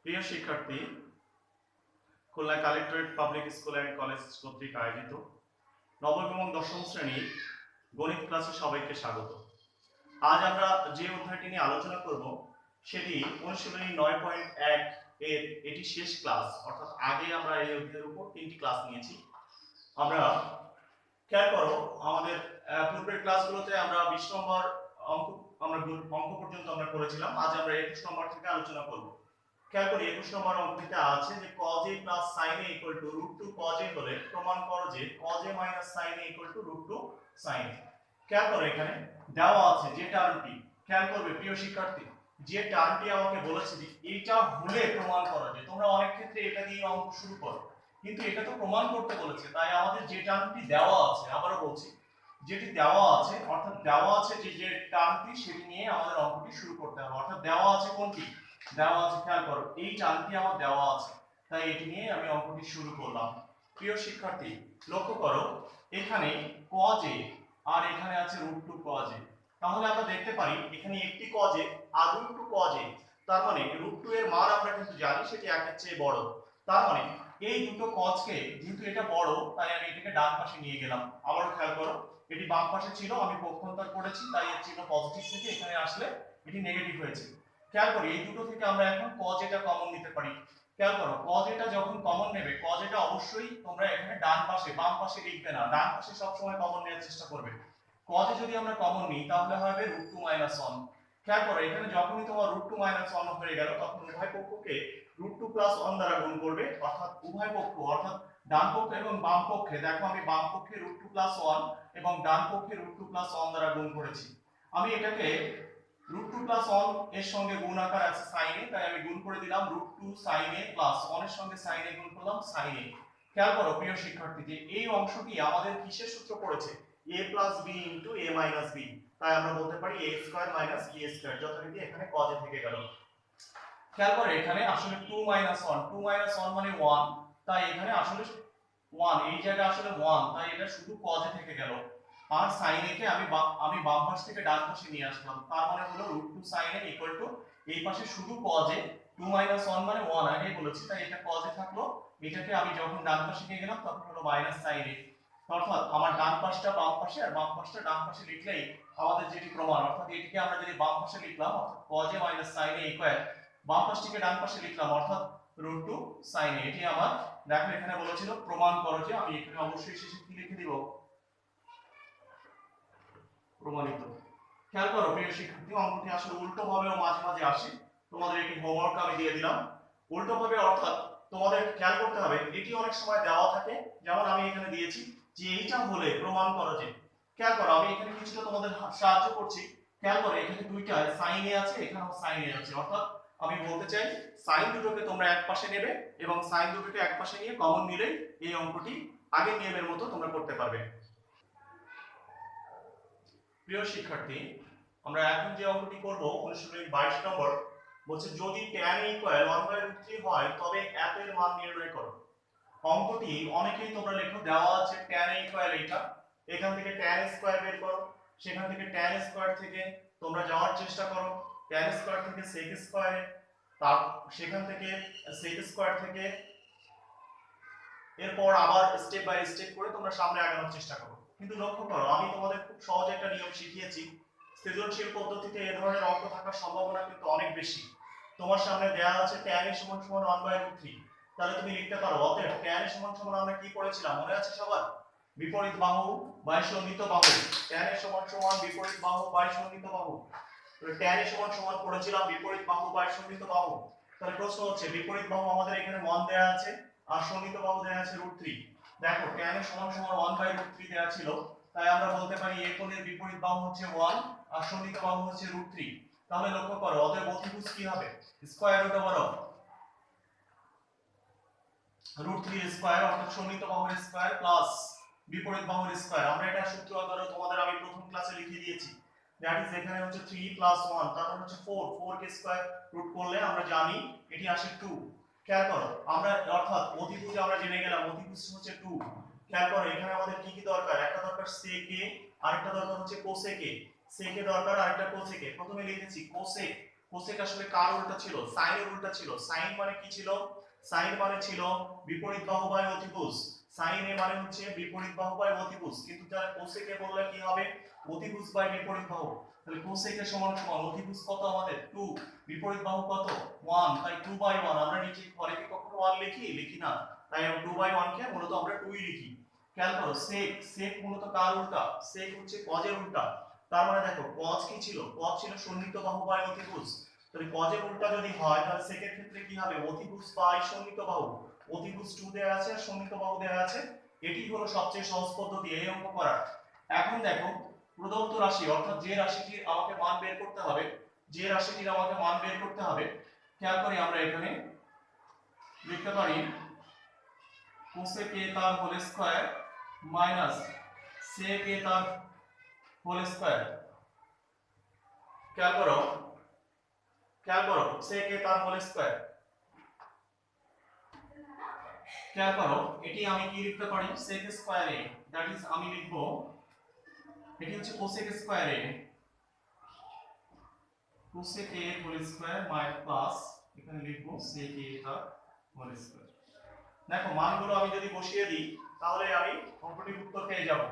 প্রিয় শিক্ষার্থী, Khulna collectorate public school and college কর্তৃক আয়োজিত নবম এবং দশম শ্রেণীর গণিত ক্লাসে সবাইকে স্বাগত। আজ আমরা যে অধ্যায়টি নিয়ে আলোচনা করব সেটি অনুশীলনী 9.1 এর এটি শেষ ক্লাস, অর্থাৎ আগে আমরা এই অধ্যায়ের উপর 3টি ক্লাস নিয়েছি। আমরা খেয়াল করো, আমাদের পূর্বের ক্লাসগুলোতে আমরা 20 নম্বর অঙ্ক অঙ্ক পর্যন্ত আমরা করেছিলাম। আজ আমরা 21 নম্বর থেকে আলোচনা করব। খেয়াল করি 21 নম্বর অঙ্কটিতে আছে যে cos a plus sin a equal to √2 cos a হলে প্রমাণ করো যে cos a minus sin a equal to √2 sin a। খেয়াল করো এখানে দেওয়া আছে যে টার্মটি, খেয়াল করবে প্রিয় শিক্ষার্থী, যে টার্মটি আমাকে বলেছে যে এইটা হলে প্রমাণ করো যে, তোমরা অনেক ক্ষেত্রে এটা দিয়ে অঙ্ক শুরু করো, কিন্তু এটা তো প্রমাণ করতে বলেছে, তাই আমাদের যে টার্মটি দেওয়া আছে, আবারও বলছি, যেটি দেওয়া আছে, অর্থাৎ দেওয়া আছে যে টার্মটি, সেটি নিয়ে আমাদের অঙ্কটি শুরু করতে হবে। অর্থাৎ দেওয়া আছে কোনটি, দেওয়া আছে, খেয়াল করো এই টার্মটি আমার দেওয়া আছে, তাই এটি নিয়ে আমি অঙ্কটি শুরু করলাম। প্রিয় শিক্ষার্থী, লক্ষ্য করো এখানে cos a আর এখানে আছে √2 cos a। তাহলে আমরা দেখতে পারি এখানে একটি cos a R √2 cos a, তার মানে √2 এর মান আমরা কিন্তু জানি সেটি একের চেয়ে বড়। তার মানে এই দুটো cos কে, যেহেতু এটা বড়, তাই আমি এটাকে ডান পাশে নিয়ে গেলাম। আবারও খেয়াল করো, এটি বাম পাশে ছিল, আমি পক্ষান্তর করেছি, তাই এর চিহ্ন পজিটিভ থেকে এখানে আসলে এটি নেগেটিভ হয়েছে। খেয়াল করি এই দুটো থেকে আমরা এখন cos এটা কমন নিতে পারি। খেয়াল করো cos এটা যখন কমন নেবে, cos এটা অবশ্যই তোমরা এখানে ডান পাশে, বাম পাশে লিখবে না, ডান পাশে সব সময় কমন নেওয়ার চেষ্টা করবে। cos এ যদি আমরা কমন নিই তাহলে হবে √2 - 1। খেয়াল করো এখানে যখনই তোমার √2 - 1 হয়ে গেল, তখন উভয় পক্ষকে √2 + 1 দ্বারা গুণ করবে, অর্থাৎ উভয় পক্ষ, অর্থাৎ ডান পক্ষ এবং বাম পক্ষে, দেখো আমি বাম পক্ষে √2 + 1 এবং ডান পক্ষে √2 + 1 দ্বারা গুণ করেছি। আমি এটাকে √2 + 1 এর সঙ্গে গুণ আকার আছে sin a, তাই আমি গুণ করে দিলাম √2 sin a + 1 এর সঙ্গে sin a গুণ করলাম sin a। খেয়াল করো প্রিয় শিক্ষার্থী, যে এই অংশটি আমাদের কিসের সূত্র পড়েছে, a + b * a - b, তাই আমরা বলতে পারি a² - b², যথারীতি এখানে cos a থেকে গেল। খেয়াল করো এখানে আসলে 2 - 1, 2 - 1 মানে 1, তাই এখানে আসলে 1, এই জায়গায় আসলে 1, তাই এটা শুধু cos a থেকে গেল। আর sin a কে আমি বাম পাশ থেকে ডান পাশে নিয়ে আসলাম, তার মানে হলো √2 sin a = এই পাশে শুধু cos a, 2 - 1 মানে 1 আগেই বলেছি, তাই এটা cos a থাকলো। এটাকে আমি যখন ডান পাশে নিয়ে গেলাম তখন হলো -sin a। অর্থাৎ আমার ডান পাশটা বাম পাশে আর বাম পাশটা ডান পাশে লিখলেই আমাদের যেটি প্রমাণ, অর্থাৎ এটিকে আমরা যদি বাম পাশে লিখলাম, অর্থাৎ cos a - sin a = বাম পাশটিকে ডান পাশে লিখলাম, অর্থাৎ √2 sin a। এটি আমার, দেখো এখানে বলেছিল প্রমাণ করো যে, আমি এখানে অবশ্যই শেষে কি লিখে দিব, প্রমাণিত। খেয়াল করো প্রিয় শিক্ষার্থী, অঙ্কটি আসলে উল্টো ভাবেও মাঝে মাঝে আসে, তোমাদের একটি হোমওয়ার্ক আমি দিয়ে দিলাম। উল্টো ভাবে অর্থাৎ তোমাদের খেয়াল করতে হবে, এটি অনেক সময় দেওয়া থাকে, যেমন আমি এখানে দিয়েছি যে এইটা হলে প্রমাণ করো যে। খেয়াল করো আমি এখানে কিছুটা তোমাদের সাহায্য করছি। খেয়াল করো এখানে দুইটা sin a আছে, এখানেও sin a আছে, অর্থাৎ আমি বলতে চাই sin দুটোকে তোমরা এক পাশে নেবে এবং sin দুটোকে এক পাশে নিয়ে কমন নিলেই এই অঙ্কটি আগের নিয়মের মতো তোমরা করতে পারবে। প্রিয় শিক্ষার্থী, আমরা এখন যে অঙ্কটি করব অনুশীলনী 22 নম্বর, বলছে যদি tan a = 1/√3 হয় তবে এত এর মান নির্ণয় করো। অঙ্কটি অনেকেই তোমরা লেখো, দেওয়া আছে tan a = এটা, এখান থেকে tan স্কয়ার বের করো, সেখান থেকে tan স্কয়ার থেকে তোমরা যাওয়ার চেষ্টা করো tan স্কয়ার থেকে sec স্কয়ারে, তার সেখান থেকে sec স্কয়ার থেকে এরপর আবার স্টেপ বাই স্টেপ করে তোমরা সামনে আগানোর চেষ্টা করো। কিন্তু লক্ষ্য করো আমি তোমাদের খুব সহজ একটা নিয়ম শিখিয়েছি। সৃজনশীল পদ্ধতিতে এই ধরনের অঙ্ক থাকার সম্ভাবনা কিন্তু অনেক বেশি। তোমার সামনে দেয়া আছে tan a = 1/√3, তাহলে তুমি লিখতে পারো অতএব tan a = আমরা কি পড়েছিলাম মনে আছে সবার, বিপরীত বাহু বাই সন্নিহিত বাহু। tan a = বিপরীত বাহু বাই সন্নিহিত বাহু। tan a = পড়েছিলাম বিপরীত বাহু বাই সন্নিহিত বাহু। তাহলে প্রশ্ন হচ্ছে বিপরীত বাহু আমাদের এখানে 1 দেয়া আছে আর সন্নিহিত বাহু দেয়া আছে √3। দেখো tan a = 1/√3 দেয়া ছিল, তাই আমরা বলতে পারি এই কোণের বিপরীত বাহু হচ্ছে 1 আর সন্নিহিত বাহু হচ্ছে √3। তাহলে লক্ষ্য করো অতএব অতিভুজ কি হবে, square root over of √3 square, অর্থাৎ সন্নিহিত বাহুর স্কয়ার প্লাস বিপরীত বাহুর স্কয়ার। আমরা এটা সূত্র আকারে তোমাদের আমি প্রথম ক্লাসে লিখে দিয়েছি, দ্যাট ইজ এখানে হচ্ছে 3 + 1, তারপর হচ্ছে 4, 4 কে স্কয়ার রুট করলে আমরা জানি এটি আসে 2। খেয়াল করো আমরা, অর্থাৎ অতিভুজ আমরা জেনে গেলাম, অতিভুজ হচ্ছে 2। খেয়াল করো এখানে আমাদের কি কি দরকার, একটা দরকার sec a, আরেকটা দরকার হচ্ছে cosec a। sec a দরকার, আরেকটা cosec a। প্রথমে লিখেছি cosec, কোসেক আসলে কার উল্টা ছিল? সাইনের উল্টা ছিল। সাইন মানে কি ছিল? সাইন মানে ছিল বিপরীত বাহু বাই অতিভুজ। সাইন এ মানে হচ্ছে বিপরীত বাহু বাই অতিভুজ, কিন্তু যারা কোসেকে বললে কি হবে? অতিভুজ বাই বিপরীত বাহু। তাহলে কোসেকে সমান সমান অতিভুজ কত আমাদের 2, বিপরীত বাহু কত 1, তাই 2/1। আমরা নিচে ঘরে কি কখনো 1 লিখি না, তাই 2/1 কে মূলত আমরা 2ই লিখি। খেয়াল করো সেক, সেক মূলত কার উল্টা? সেক হচ্ছে কজের উল্টা। তার মানে দেখো কজ কি ছিল? কজ ছিল সন্নিহিত বাহু বাই অতিভুজ। তাহলে কজের উল্টা যদি হয় তাহলে সেকের ক্ষেত্রে কি হবে? অতিভুজ বাই সন্নিহিত বাহু। অতিভুজ 2 দেয়া আছে আর সন্নিহিত বাহু দেয়া আছে। এটি হলো সবচেয়ে সহজ পদ্ধতি এই অঙ্ক করার। এখন দেখো প্রদত্ত রাশি অর্থাৎ যে রাশিটির আমাকে মান বের করতে হবে, যে রাশিটির আমাকে মান বের করতে হবে, খেয়াল করি আমরা এখানে লিখতে পারি cosec a তার whole square minus sec a তার হোল স্কয়ার। খেয়াল করো sec a তার হোল স্কয়ার। খেয়াল করো এটি আমি কি লিখতে পারি? sec square a, that is আমি লিখব এটি হচ্ছে cosec square a, cosec a whole square minus plus এখানে লিখব sec a তার হোল স্কয়ার। দেখো মানগুলো আমি যদি বসিয়ে দিই তাহলে আমি অঙ্কটির উত্তর পেয়ে যাব।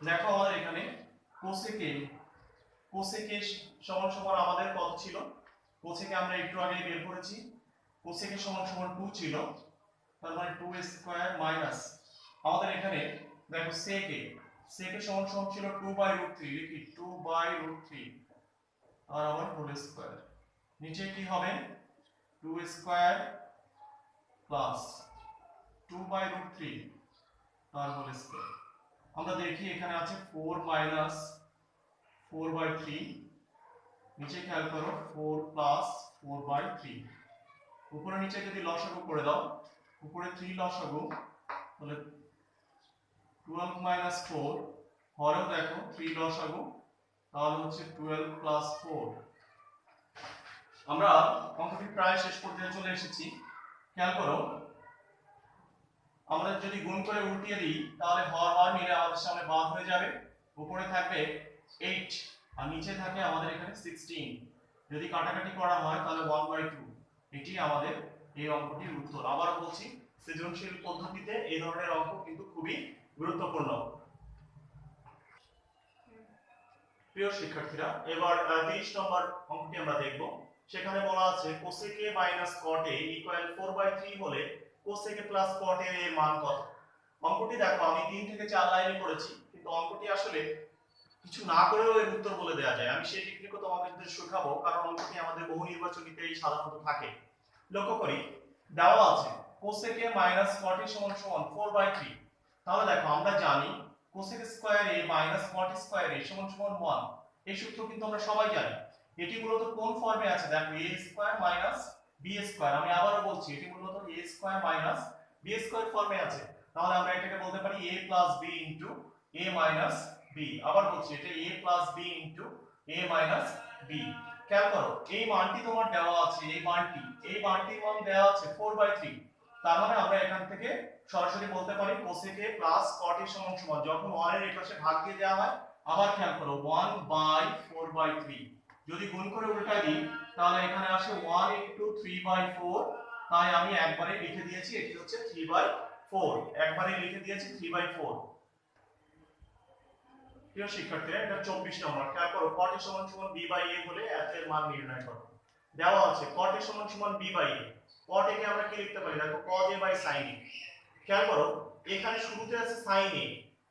দেখো আমাদের এখানে cosec a সমান সমান আমাদের কত ছিল? cosec আমরা একটু আগে বের করেছি, cosec সমান সমান 2 ছিল, তার মানে 2 স্কয়ার মাইনাস আমাদের এখানে দেখো sec সমান সমান ছিল 2/√3, লিখি 2/√3 আর আবার হোল স্কয়ার। নিচে কি হবে? 2 স্কয়ার প্লাস 2/√3 তার হোল স্কয়ার। আমরা দেখি এখানে আছে 4 মাইনাস 4/3, নিচে খেয়াল করো 4 প্লাস 4/3, উপরে নিচে যদি লসাগু করে দাও, উপরে 3 লসাগু তাহলে 12 মাইনাস 4, হরেও দেখো 3 লসাগু তাহলে হচ্ছে 12 প্লাস 4। আমরা অঙ্কটি প্রায় শেষ পর্যায়ে চলে এসেছি। খেয়াল করো আমরা যদি গুণ করে উল্টিয়ে দিই তাহলে হর হর মিলে আমাদের সামনে বাদ হয়ে যাবে, উপরে থাকবে 8 আর নিচে থাকে আমাদের এখানে 16। যদি কাটাকাটি করা হয় তাহলে 1/2। এটি আমাদের এই অঙ্কটির উত্তর। আবার বলছি সৃজনশীল পদ্ধতিতে এই ধরনের অঙ্ক কিন্তু খুবই গুরুত্বপূর্ণ। প্রিয় শিক্ষার্থীরা, এবার 30 নম্বর অঙ্কটি আমরা দেখব। সেখানে বলা আছে cosec a minus cot a equal 4/3 হলে cosec a plus cot a এর মান কত? অঙ্কটি দেখো আমি 3 থেকে 4 লাইনে করেছি, কিন্তু অঙ্কটি আসলে কিছু না করেও এর উত্তর বলে দেওয়া যায়। আমি সেই টেকনিকও তোমাদের শেখাবো, কারণ অঙ্কটি আমাদের বহু নির্বাচনীতেই সাধারণত থাকে। লক্ষ্য করি দেওয়া আছে cosec a minus cot a সমান সমান 4/3। তাহলে দেখো আমরা জানি cosec square a minus cot square a সমান সমান 1। এই সূত্র কিন্তু আমরা সবাই জানি। এটি মূলত কোন ফর্মে আছে? দেখো a square minus b square. আমি আবারও বলছি এটি মূলত a square minus b square ফর্মে আছে। তাহলে আমরা এটাকে বলতে পারি a plus b into a minus b। আবার বলছি এটা a plus b into a minus b। খেয়াল করো এই মানটি তোমার দেওয়া আছে, এই মানটির মান দেওয়া আছে 4/3। তার মানে আমরা এখান থেকে সরাসরি বলতে পারি cosec a plus cot a সমান সমান, যখন 1 এর এপাশে ভাগ দিয়ে দেওয়া হয়, আবার খেয়াল করো 1/4/3। যদি গুণ করে উল্টাই দিই তাহলে এখানে আসে 1 ইনটু 3/4, তাই আমি একবারে লিখে দিয়েছি এটি হচ্ছে 3/4, একবারে লিখে দিয়েছি 3/4। প্রিয় শিক্ষার্থীরা, এটা 24 নম্বর। খেয়াল করো cot a সমান সমান b বাই a হলে এর মান নির্ণয় করো। দেওয়া আছে cot a সমান সমান b by a। cot a কে আমরা কি লিখতে পারি? দেখো cos a by sin a। খেয়াল করো এখানে শুরুতে আছে sin a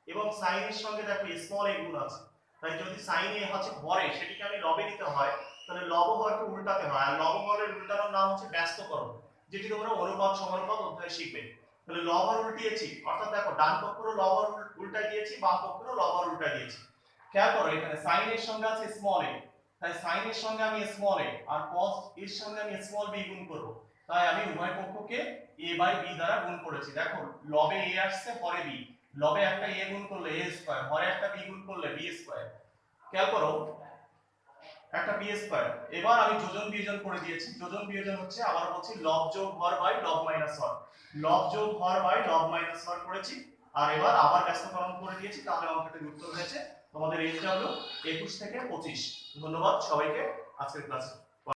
এবং sin এর সঙ্গে দেখো স্মল a গুণ আছে, তাই যদি sin a হচ্ছে হরে সেটিকে আমি লবে নিতে হয়, তাহলে লব হরকে উল্টাতে হয়, আর লব হরের উল্টানোর নাম হচ্ছে ব্যস্তকরণ, যেটি তোমরা অনুপাত সমানুপাত অধ্যায়ে শিখবে। তাহলে লব হর উল্টিয়েছি, অর্থাৎ দেখো ডান পক্ষেরও লব হর উল্টাই দিয়েছি, বাম পক্ষেরও লব হর উল্টাই দিয়েছি। খেয়াল করো এখানে sin এর সঙ্গে আছে স্মল a, তাই sin এর সঙ্গে আমি স্মল a আর cos এর সঙ্গে আমি স্মল b গুণ করব, তাই আমি উভয় পক্ষকে a বাই b দ্বারা গুণ করেছি। দেখো লবে a আসছে, হরে b, লবে একটা a গুণ করলে a স্কয়ার, হরে একটা b গুণ করলে b স্কয়ার। খেয়াল করো একটা b স্কয়ার। এবার আমি যোজন বিয়োজন করে দিয়েছি। যোজন বিয়োজন হচ্ছে আবার বলছি লব যোগ হর বাই লব মাইনাস হর, লব যোগ হর বাই লব মাইনাস হর করেছি। আর এবার আবার ব্যস্তকরণ করে দিয়েছি, তাহলে অঙ্কটির উত্তর হয়েছে তোমাদের HW 21 থেকে 25। ধন্যবাদ সবাইকে আজকের ক্লাসে।